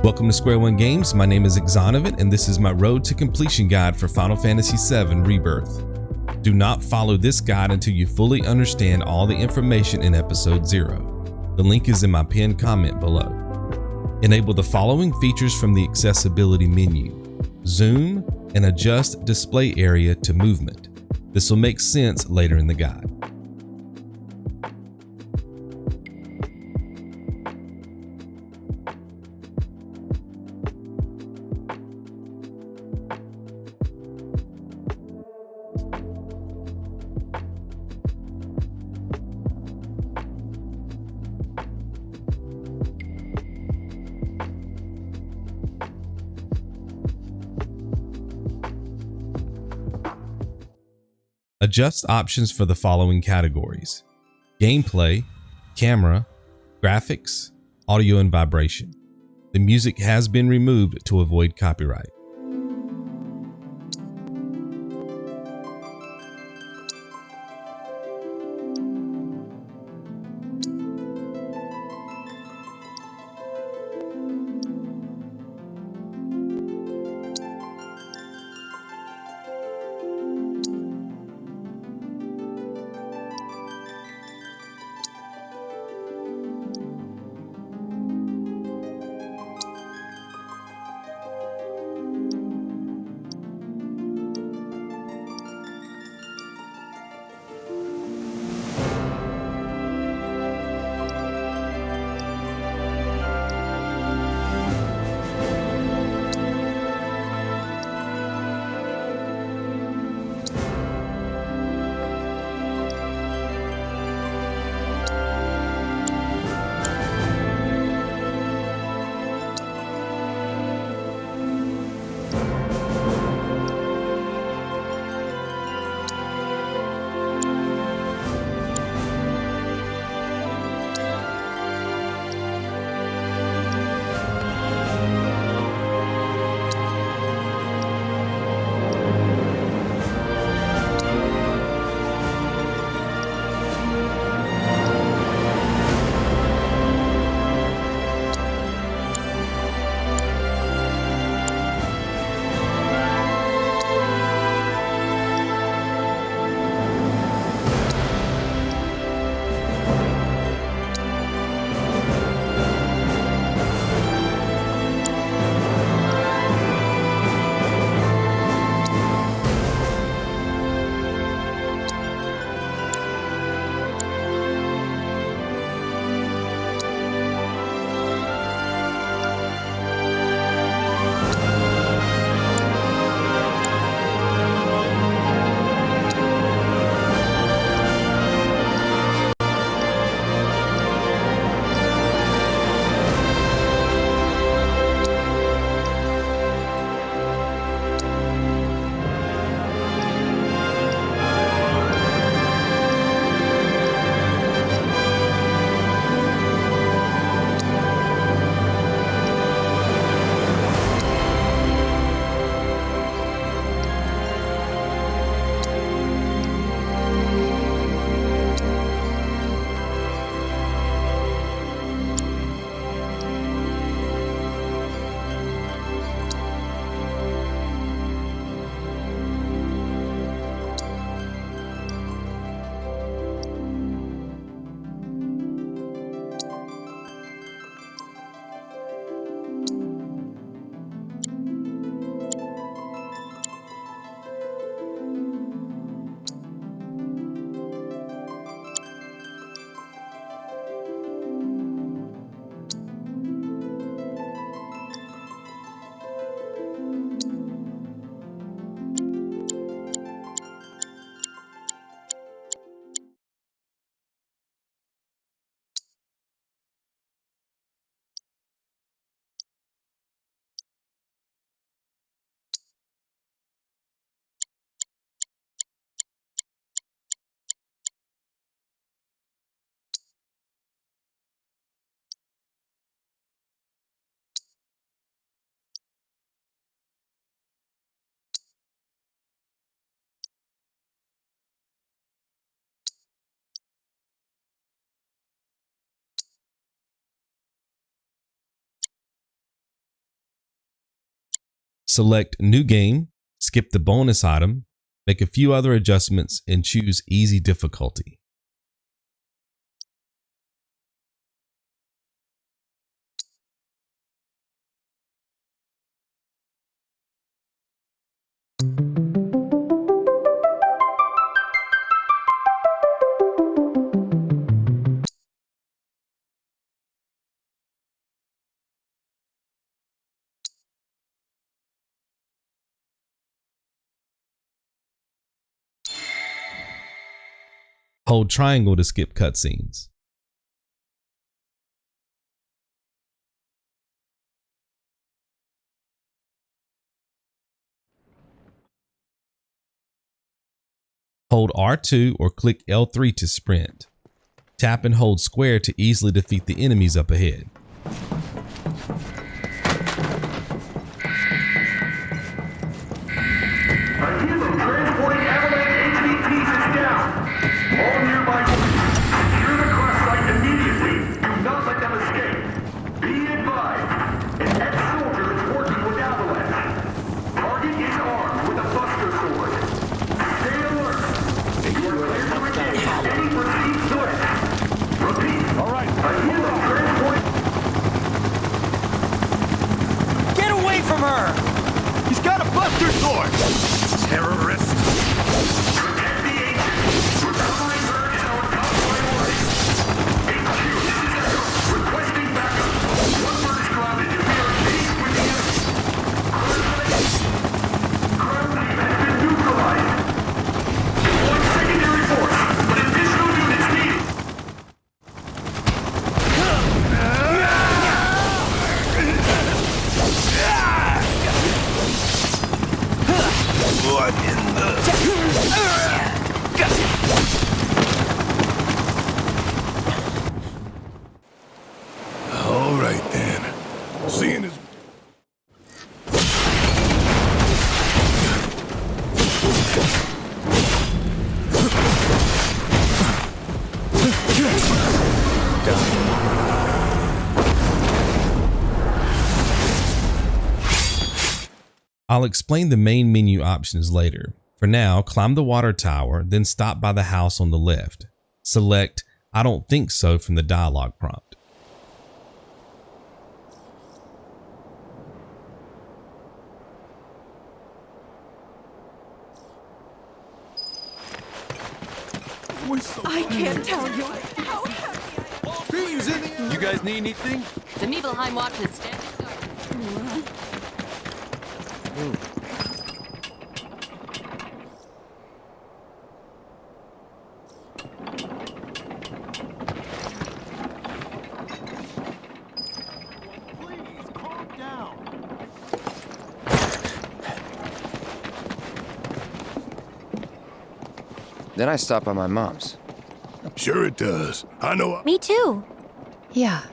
Welcome to Square One Games. My name is Exonovit, and this is my road to completion guide for Final Fantasy VII Rebirth. Do not follow this guide until you fully understand all the information in episode 0. The link is in my pinned comment below. Enable the following features from the accessibility menu: zoom and adjust display area to movement. This will make sense later in the guide. Adjust options for the following categories: gameplay, camera, graphics, audio and vibration. The music has been removed to avoid copyright. Select New Game, skip the bonus item, make a few other adjustments, and choose Easy Difficulty. Hold triangle to skip cutscenes. Hold R2 or click L3 to sprint. Tap and hold square to easily defeat the enemies up ahead. He's got a buster sword! Terrorist! Protect the agent! Recovering her is our top priority! HQ, this is Echo. Requesting backup. One bird is grounded and we are engaged with the enemy. Ground team has been neutralized. One secondary force, but additional units needed. What in the... All right then. Seeing as... I'll explain the main menu options later. For now, climb the water tower, then stop by the house on the left. Select I don't think so from the dialog prompt. I can't tell you how happy I am. You guys need anything? The Nibelheim watch is standing guard. Please, calm down. Then I stop by my mom's. Sure it does. I know. Me too. Yeah.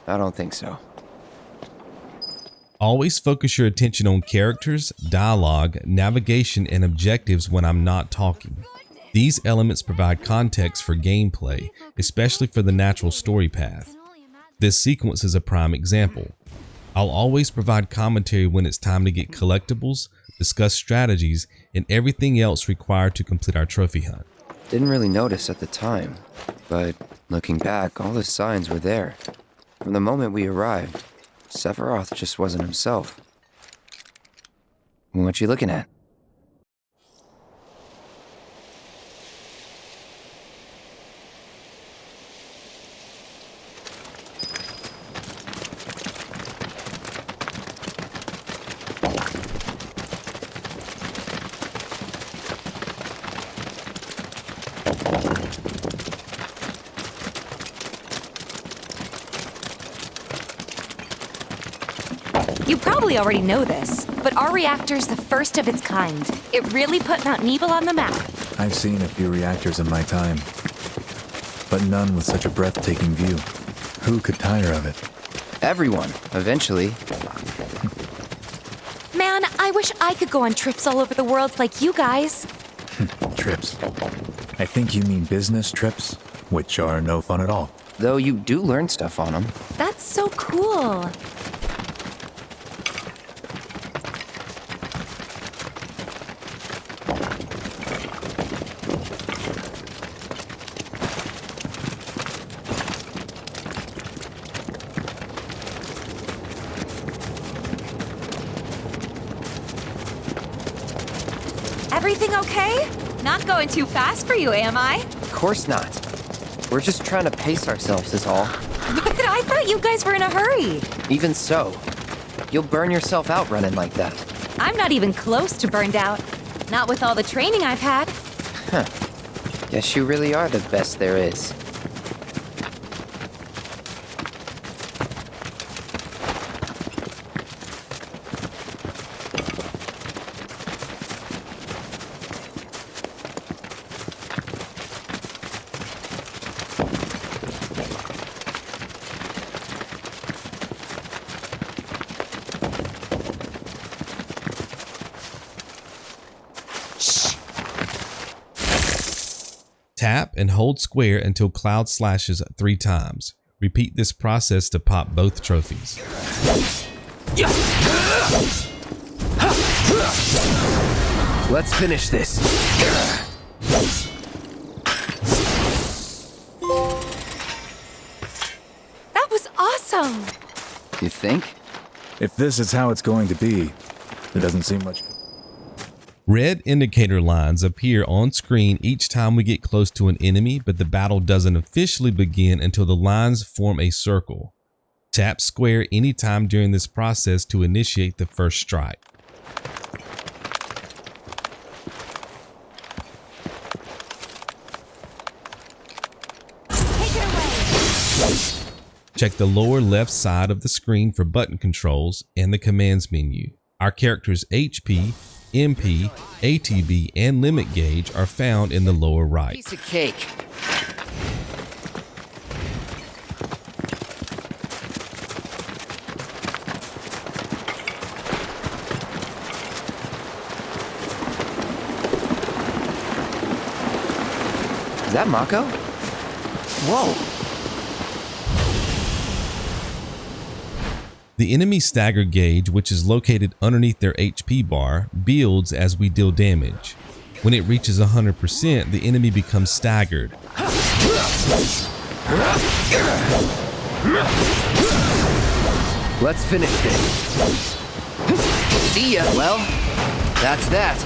I don't think so. Always focus your attention on characters, dialogue, navigation, and objectives when I'm not talking. These elements provide context for gameplay, especially for the natural story path. This sequence is a prime example. I'll always provide commentary when it's time to get collectibles, discuss strategies, and everything else required to complete our trophy hunt. Didn't really notice at the time, but looking back, all the signs were there. From the moment we arrived, Sephiroth just wasn't himself. What you looking at? You probably already know this, but our reactor's the first of its kind. It really put Mount Nibel on the map. I've seen a few reactors in my time, but none with such a breathtaking view. Who could tire of it? Everyone, eventually. Man, I wish I could go on trips all over the world like you guys. Trips. I think you mean business trips, which are no fun at all. Though you do learn stuff on them. That's so cool. Everything okay? Not going too fast for you, am I? Of course not. We're just trying to pace ourselves is all. But I thought you guys were in a hurry. Even so, you'll burn yourself out running like that. I'm not even close to burned out. Not with all the training I've had. Huh. Guess you really are the best there is. Tap and hold square until Cloud slashes 3 times. Repeat this process to pop both trophies. Let's finish this. That was awesome. You think? If this is how it's going to be, it doesn't seem much. Red indicator lines appear on screen each time we get close to an enemy, but the battle doesn't officially begin until the lines form a circle. Tap square anytime during this process to initiate the first strike. Take it away. Check the lower left side of the screen for button controls and the commands menu. Our character's HP, MP, ATB, and limit gauge are found in the lower right. Piece of cake. Is that Mako? Whoa. The enemy stagger gauge, which is located underneath their HP bar, builds as we deal damage. When it reaches 100%, the enemy becomes staggered. Let's finish this. See ya. Well, that's that.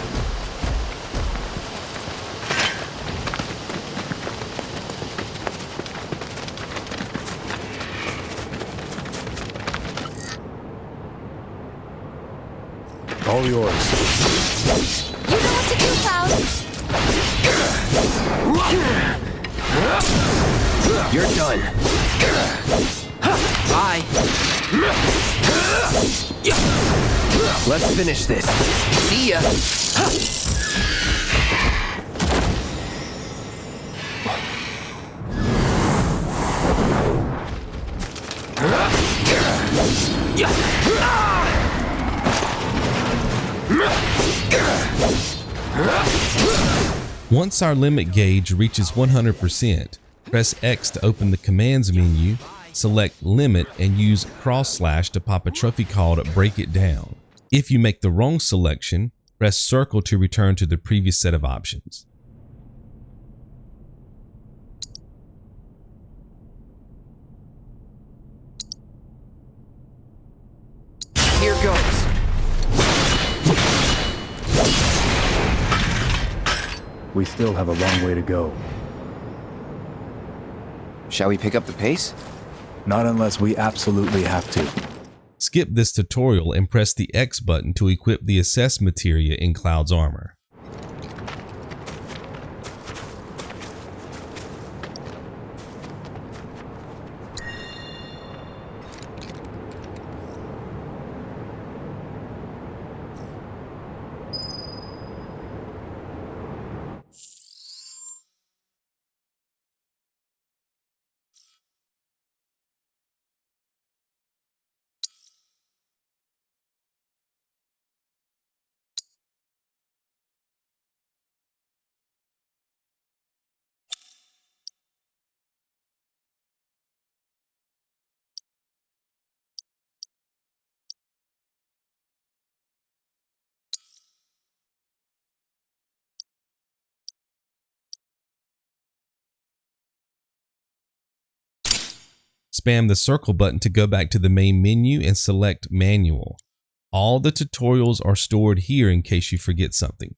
All yours. You know what to do, Cloud. You're done. Bye. Let's finish this. See ya. Once our limit gauge reaches 100%, press X to open the commands menu, select limit, and use // to pop a trophy called Break It Down. If you make the wrong selection, press circle to return to the previous set of options. Here goes. We still have a long way to go. Shall we pick up the pace? Not unless we absolutely have to. Skip this tutorial and press the X button to equip the Assess Materia in Cloud's armor. Spam the circle button to go back to the main menu and select Manual. All the tutorials are stored here in case you forget something.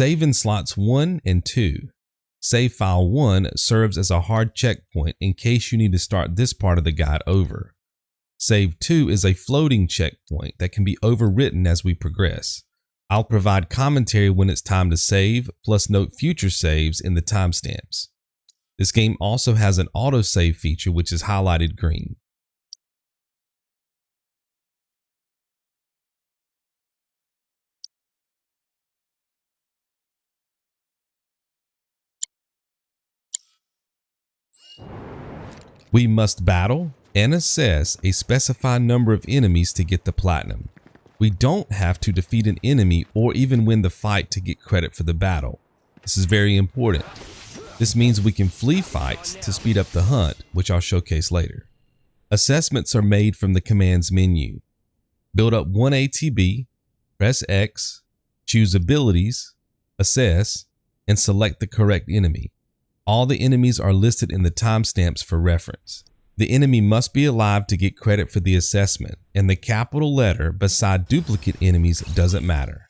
Save in slots 1 and 2. Save file 1 serves as a hard checkpoint in case you need to start this part of the guide over. Save 2 is a floating checkpoint that can be overwritten as we progress. I'll provide commentary when it's time to save, plus note future saves in the timestamps. This game also has an autosave feature which is highlighted green. We must battle and assess a specified number of enemies to get the platinum. We don't have to defeat an enemy or even win the fight to get credit for the battle. This is very important. This means we can flee fights to speed up the hunt, which I'll showcase later. Assessments are made from the commands menu. Build up 1 ATB, press X, choose abilities, assess, and select the correct enemy. All the enemies are listed in the timestamps for reference. The enemy must be alive to get credit for the assessment, and the capital letter beside duplicate enemies doesn't matter.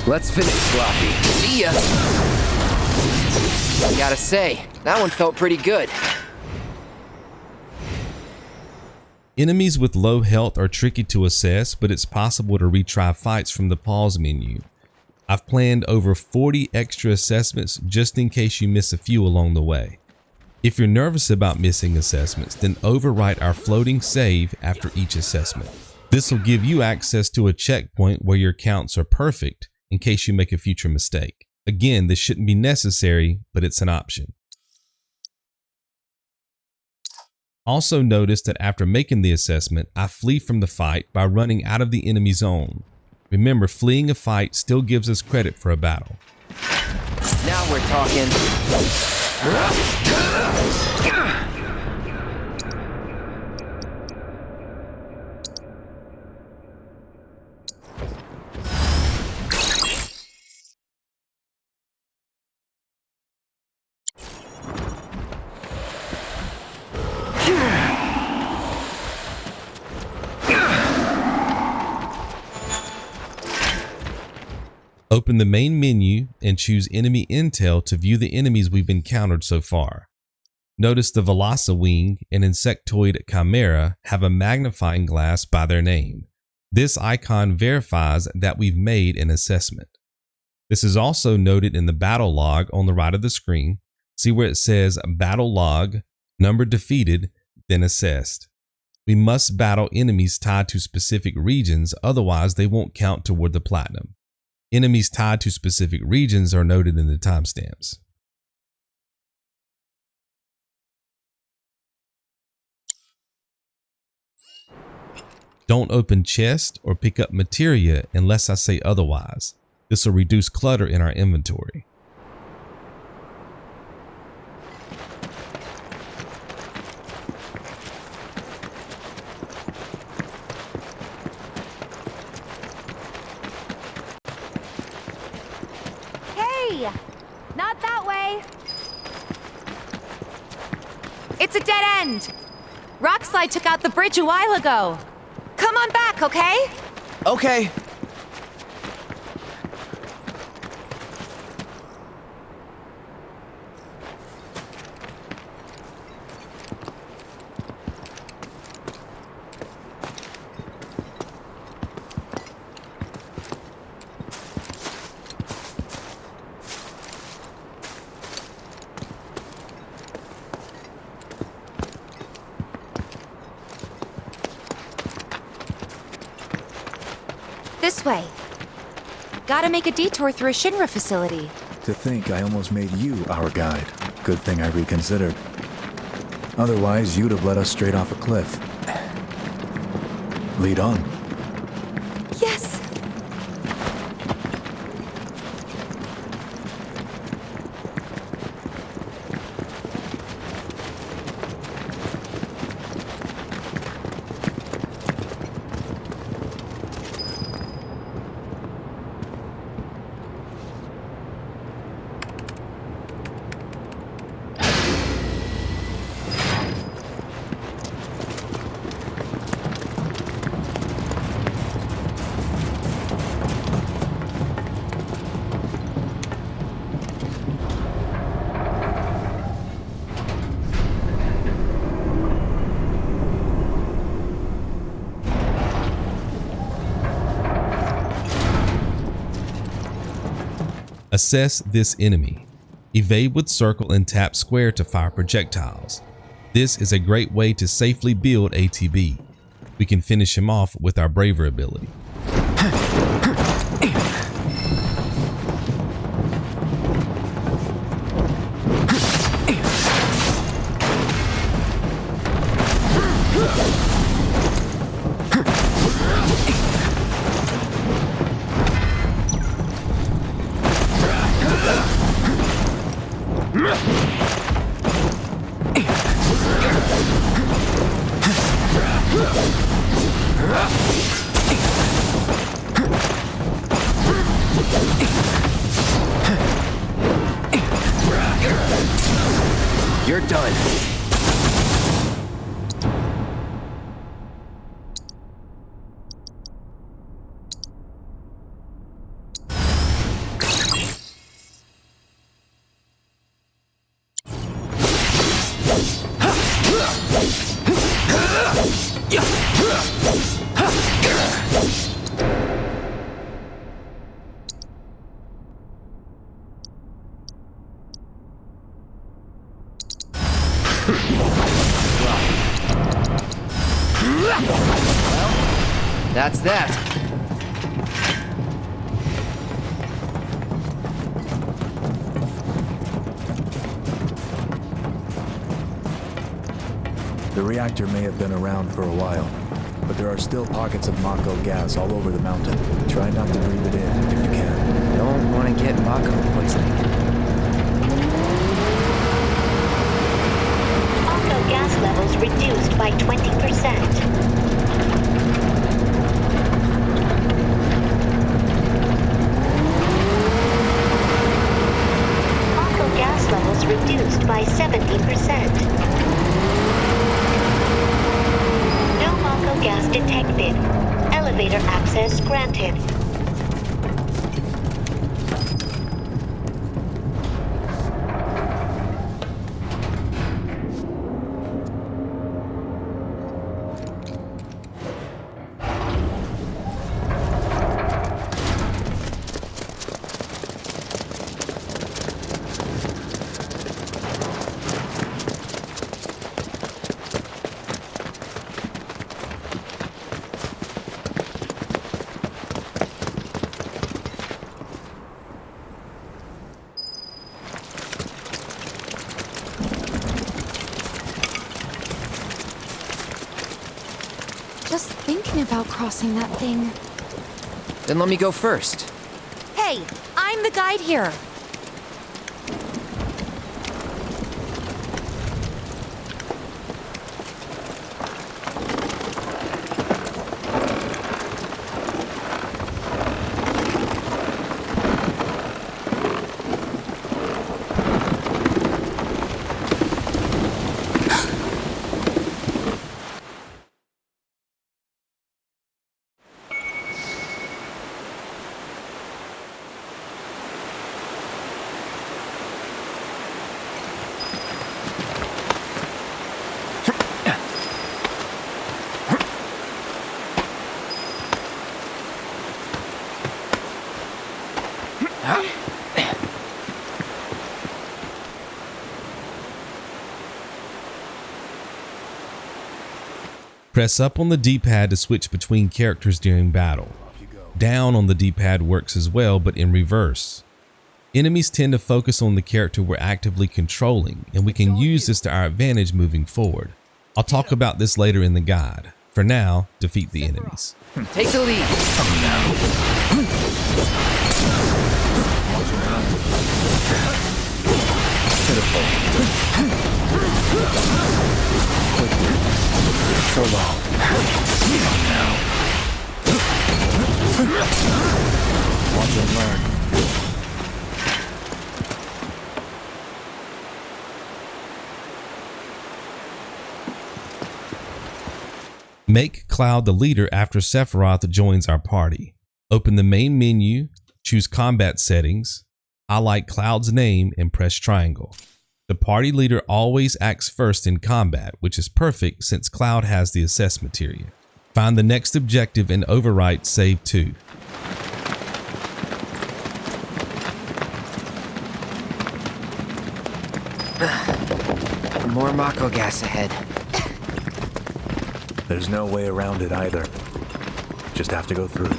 Let's finish, Sloppy. See ya! Gotta say, that one felt pretty good. Enemies with low health are tricky to assess, but it's possible to retry fights from the pause menu. I've planned over 40 extra assessments just in case you miss a few along the way. If you're nervous about missing assessments, then overwrite our floating save after each assessment. This will give you access to a checkpoint where your counts are perfect in case you make a future mistake. Again, this shouldn't be necessary, but it's an option. Also notice that after making the assessment, I flee from the fight by running out of the enemy zone. Remember, fleeing a fight still gives us credit for a battle. Now we're talking. Open the main menu and choose Enemy Intel to view the enemies we've encountered so far. Notice the Velociwing and Insectoid Chimera have a magnifying glass by their name. This icon verifies that we've made an assessment. This is also noted in the battle log on the right of the screen. See where it says Battle Log, number defeated, then assessed. We must battle enemies tied to specific regions, otherwise they won't count toward the platinum. Enemies tied to specific regions are noted in the timestamps. Don't open chests or pick up materia unless I say otherwise. This will reduce clutter in our inventory. Not that way. It's a dead end. Rockslide took out the bridge a while ago. Come on back, okay? Okay. This way. Gotta make a detour through a Shinra facility. To think I almost made you our guide. Good thing I reconsidered. Otherwise, you'd have led us straight off a cliff. Lead on. Yes. Assess this enemy. Evade with circle and tap square to fire projectiles. This is a great way to safely build ATB. We can finish him off with our braver ability. You're done. That's that. The reactor may have been around for a while, but there are still pockets of Mako gas all over the mountain. Try not to breathe it in if you can. Don't want to get Mako poisoning. Mako gas levels reduced by 20%. Gas levels reduced by 70%. No Mako gas detected. Elevator access granted. Just thinking about crossing that thing. Then let me go first. Hey, I'm the guide here. Press up on the D-pad to switch between characters during battle. down on the D-pad works as well, but in reverse. Enemies tend to focus on the character we're actively controlling, and we can use this to our advantage moving forward. I'll talk about this later in the guide. For now, defeat the enemies. Take the lead. So long. Watch and learn. Make Cloud the leader after Sephiroth joins our party. Open the main menu, choose combat settings, highlight Cloud's name, and press triangle. The party leader always acts first in combat, which is perfect since Cloud has the Assess Materia. Find the next objective and overwrite Save To. More Mako gas ahead. There's no way around it either. Just have to go through.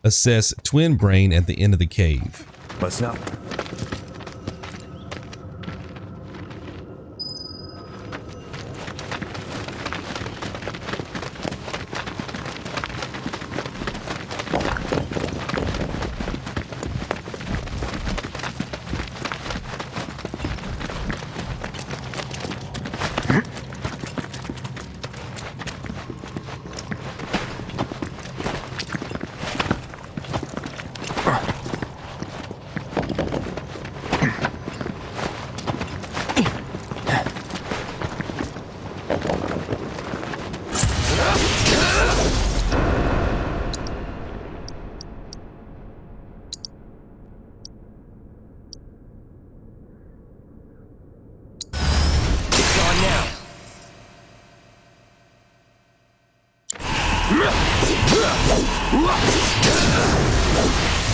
Assess Twin Brain at the end of the cave. Let's not.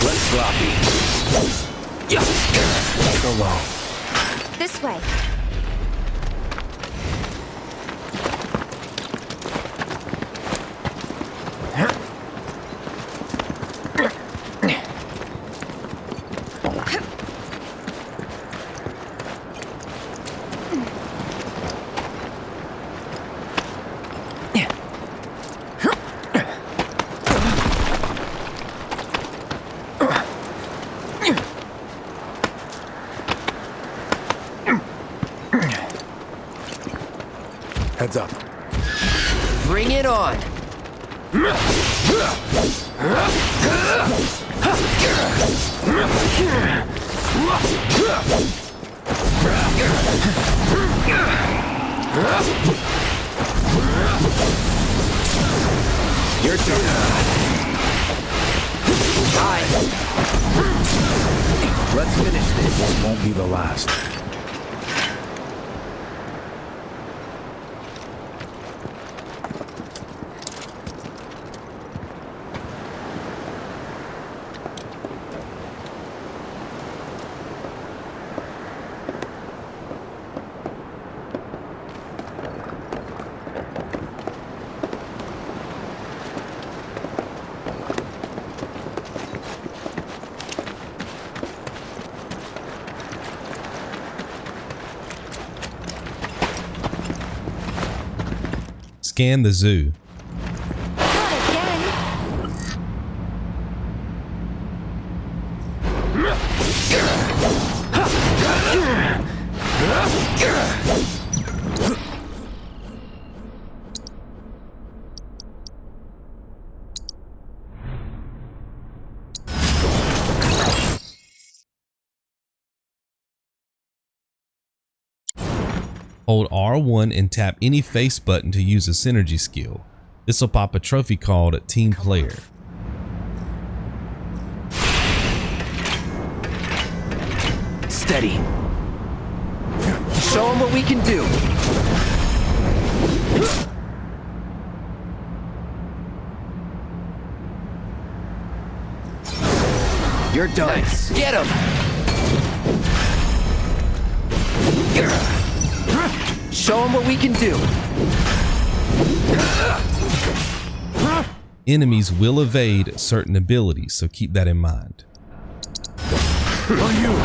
Let's sloppy. So long. This way. Heads up. Bring it on. Your turn. Hi. Let's finish this. This won't be the last. Scan the zoo. Not again. Hold R1 and tap any face button to use a synergy skill. This will pop a trophy called Team Player. Steady. Show them what we can do. You're done. Nice. Get him! Show him what we can do. Enemies will evade certain abilities, so keep that in mind. On you!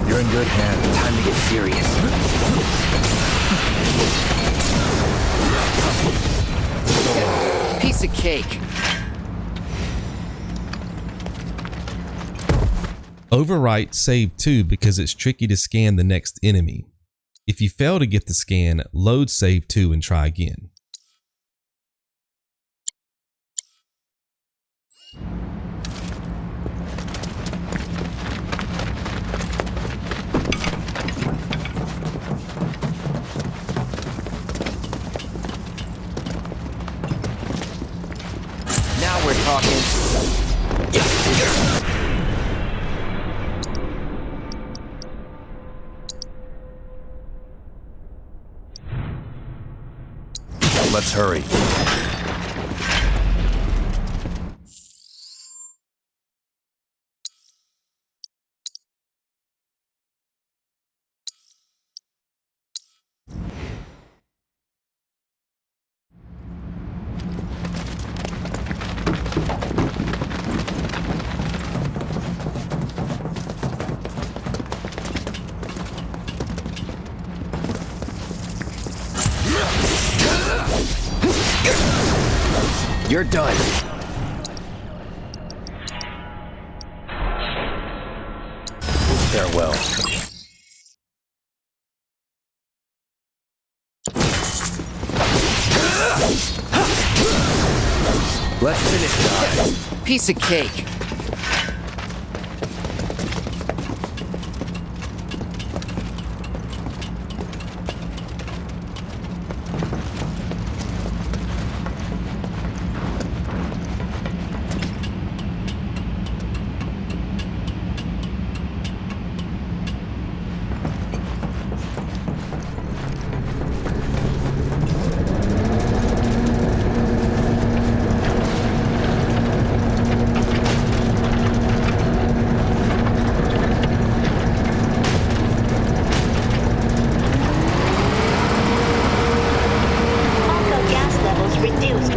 You're in good hands. Time to get serious. Piece of cake. Overwrite save 2 because it's tricky to scan the next enemy. If you fail to get the scan, load save 2 and try again. Now we're talking. Let's hurry. You're done. Farewell. Let's finish this. Piece of cake.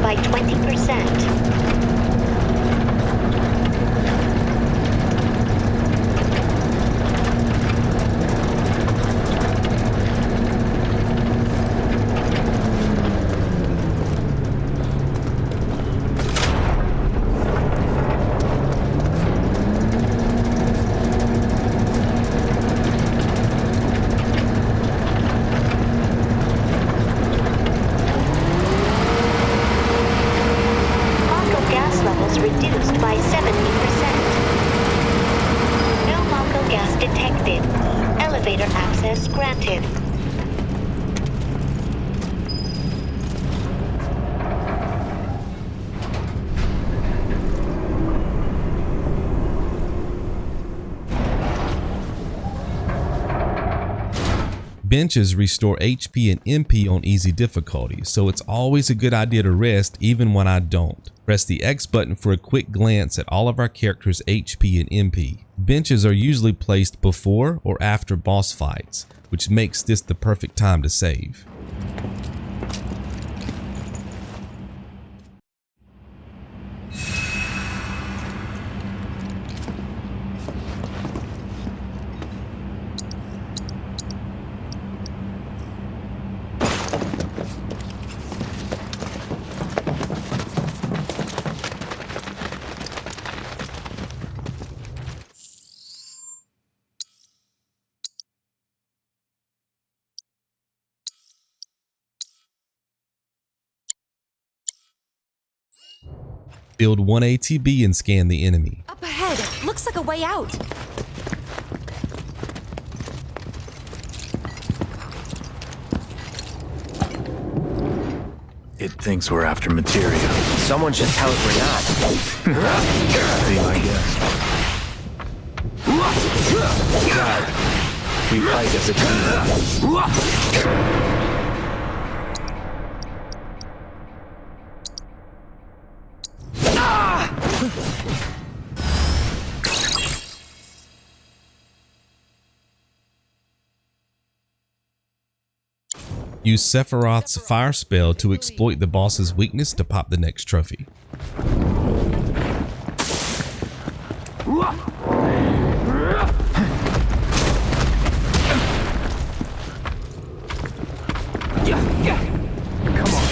By 20%. Reduced by 70%. No Mako gas detected. Elevator access granted. Benches restore HP and MP on easy difficulty, so it's always a good idea to rest even when I don't. Press the X button for a quick glance at all of our characters' HP and MP. Benches are usually placed before or after boss fights, which makes this the perfect time to save. Build 1 ATB and scan the enemy. Up ahead. Looks like a way out. It thinks we're after Materia. Someone should tell it we're not. Be my guest. God, we fight as a team. Use Sephiroth's fire spell to exploit the boss's weakness to pop the next trophy. Come on.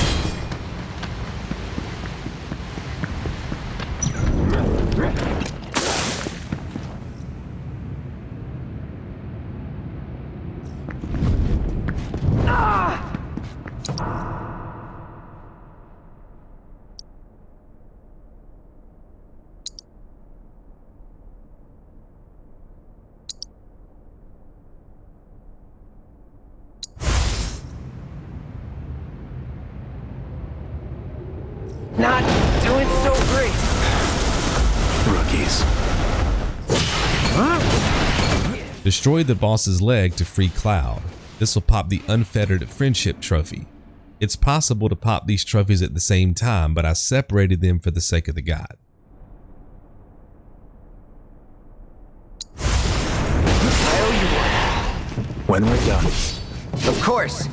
Not doing so great. Rookies. Destroy the boss's leg to free Cloud. This will pop the Unfettered Friendship trophy. It's possible to pop these trophies at the same time, but I separated them for the sake of the guide. I owe you one. When we're done. Of course.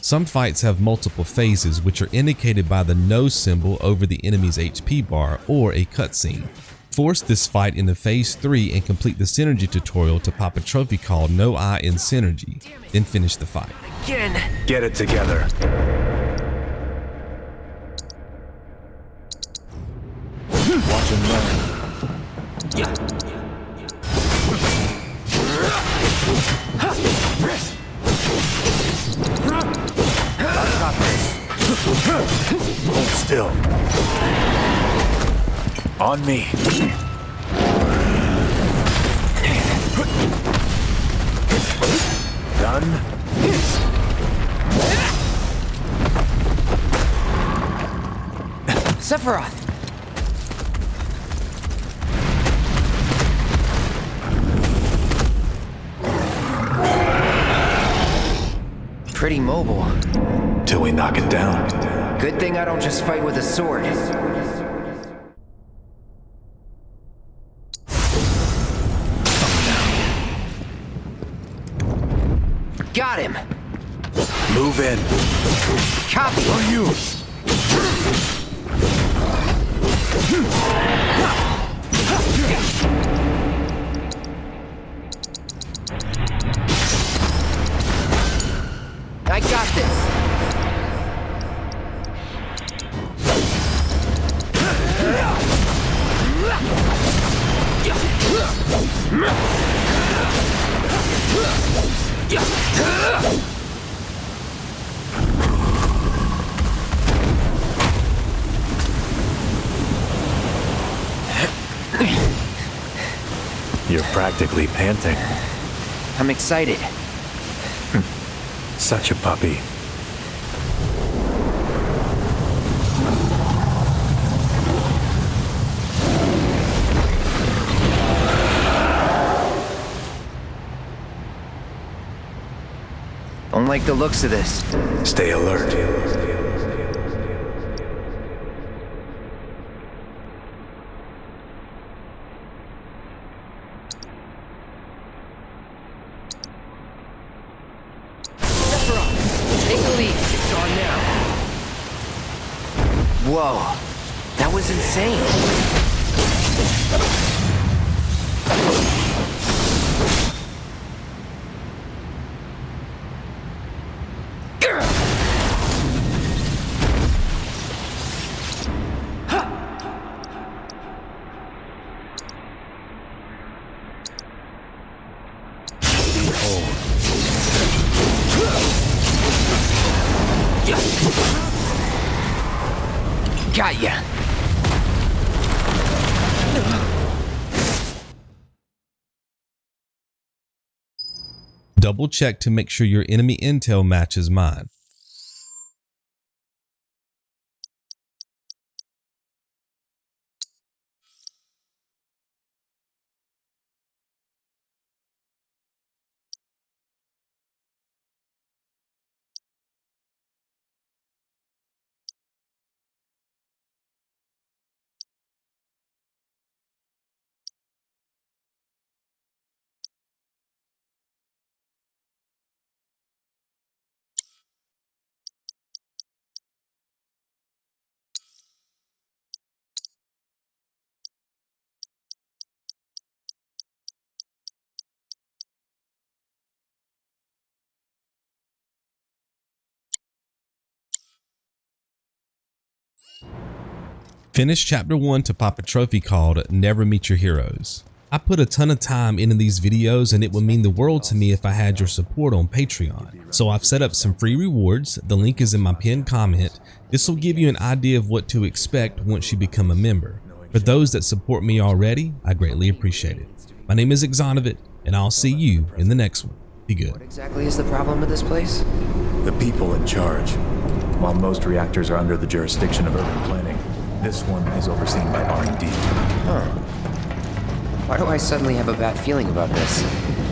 Some fights have multiple phases, which are indicated by the no symbol over the enemy's HP bar or a cutscene. Force this fight into phase 3 and complete the synergy tutorial to pop a trophy called No Eye in Synergy, then finish the fight. Again. Get it together. Watch and learn. Hold still. On me. Done. Sephiroth. Pretty mobile. Till we knock it down. Good thing I don't just fight with a sword. Got him. Move in. Copy. On you. I got this. You're practically panting. I'm excited. Such a puppy. Don't like the looks of this. Stay alert. Take the lead. It's on now. Whoa. That was insane. Got ya. Double check to make sure your enemy intel matches mine. finished chapter 1 to pop a trophy called Never Meet Your Heroes. I put a ton of time into these videos and it would mean the world to me if I had your support on Patreon. So I've set up some free rewards, the link is in my pinned comment. This will give you an idea of what to expect once you become a member. For those that support me already, I greatly appreciate it. My name is Exonovit and I'll see you in the next one. Be good. What exactly is the problem with this place? The people in charge. While most reactors are under the jurisdiction of urban planning, this one is overseen by R&D. Huh. Why do I suddenly have a bad feeling about this?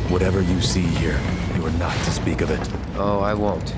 Whatever you see here, you are not to speak of it. Oh, I won't.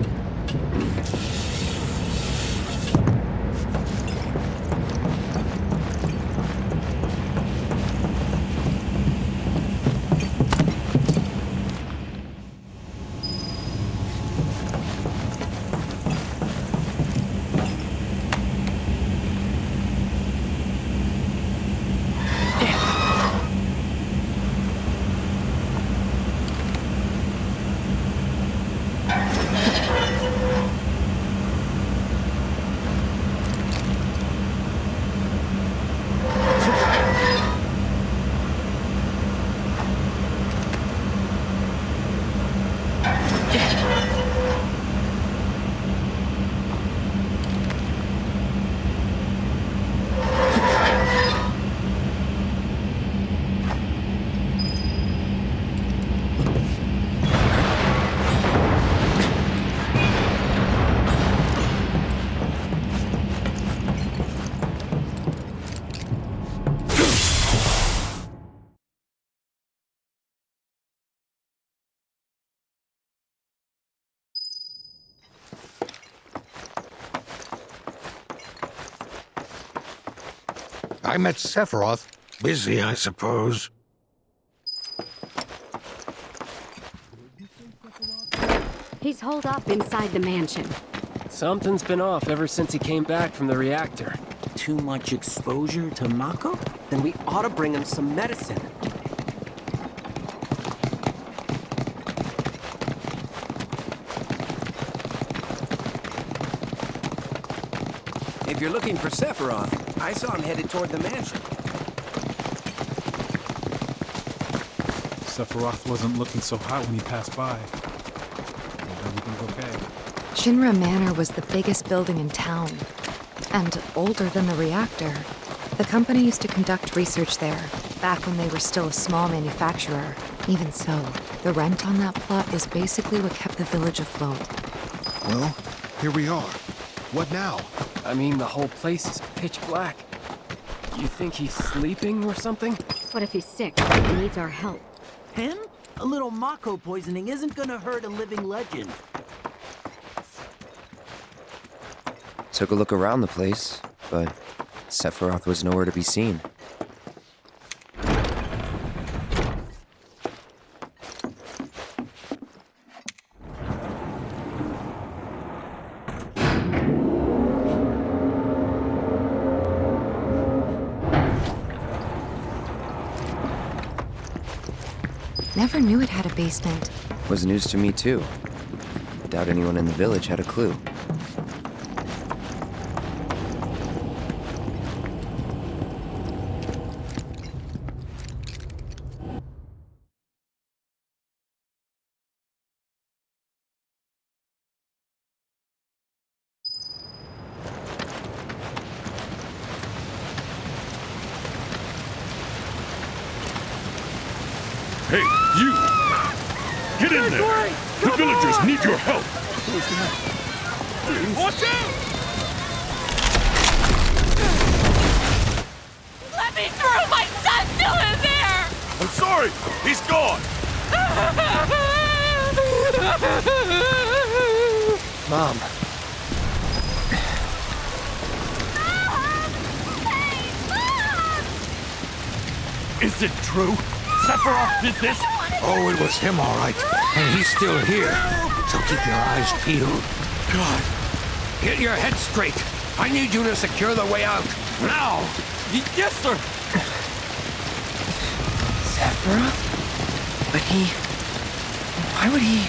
I met Sephiroth. Busy, I suppose. He's holed up inside the mansion. Something's been off ever since he came back from the reactor. Too much exposure to Mako? Then we ought to bring him some medicine. If you're looking for Sephiroth, I saw him headed toward the mansion. Sephiroth wasn't looking so hot when he passed by. Hope everything's okay. Shinra Manor was the biggest building in town, and older than the reactor. The company used to conduct research there, back when they were still a small manufacturer. Even so, the rent on that plot was basically what kept the village afloat. Well, here we are. What now? I mean, the whole place is pitch black. You think he's sleeping or something? What if he's sick and needs our help? Him? A little Mako poisoning isn't gonna hurt a living legend. Took a look around the place, but Sephiroth was nowhere to be seen. Never knew it had a basement. Was news to me too. I doubt anyone in the village had a clue. Hey, you! Get in there! The villagers need your help! Watch out! Let me through! My son's still in there! I'm sorry! He's gone! Mom. Is it true? Sephiroth did this? Oh, it was him, all right. And he's still here. So keep your eyes peeled. God. Get your head straight. I need you to secure the way out. Now! Yes, sir! Sephiroth? But he... Why would he...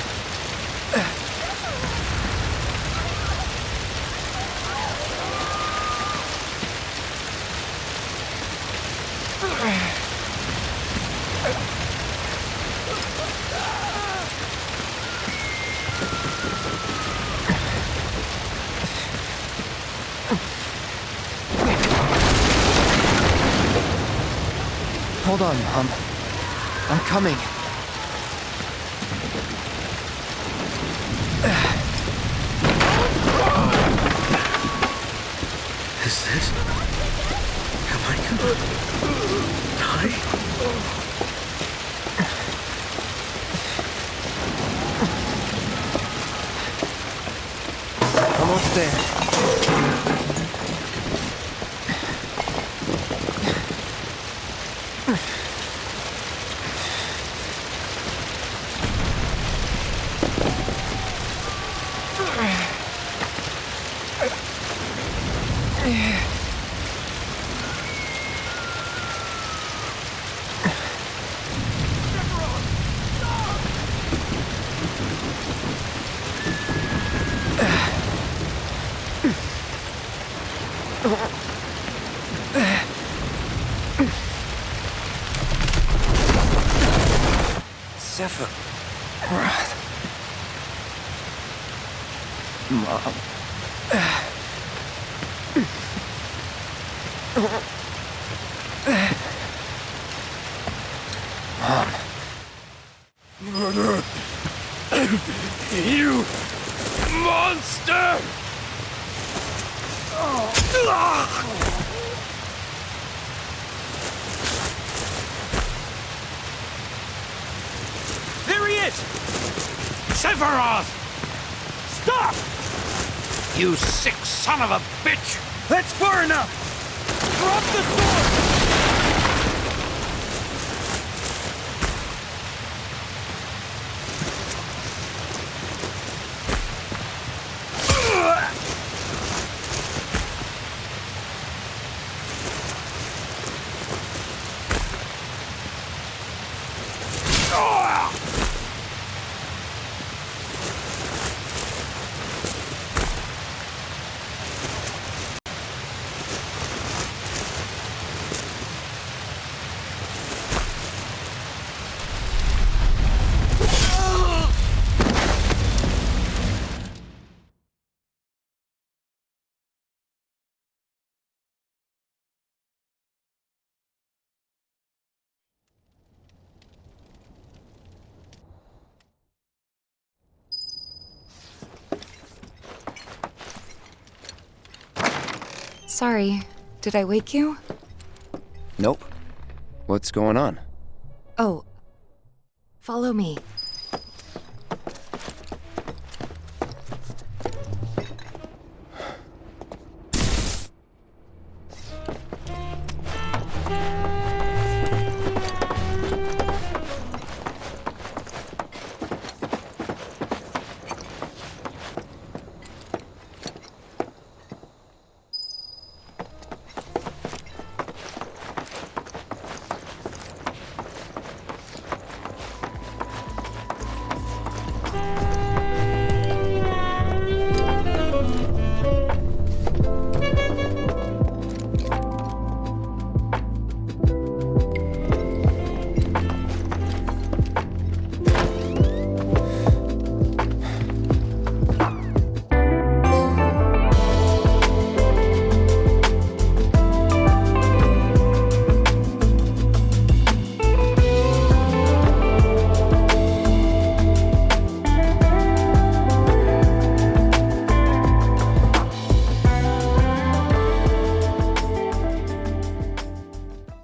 Hold on, Mom. I'm coming. Is this... Am I gonna... die? Almost there. Sephiroth. Mom. Mom. You monster! There he is! Sephiroth! Stop! You sick son of a bitch! That's far enough! Drop the sword! Sorry, did I wake you? Nope. What's going on? Oh, follow me.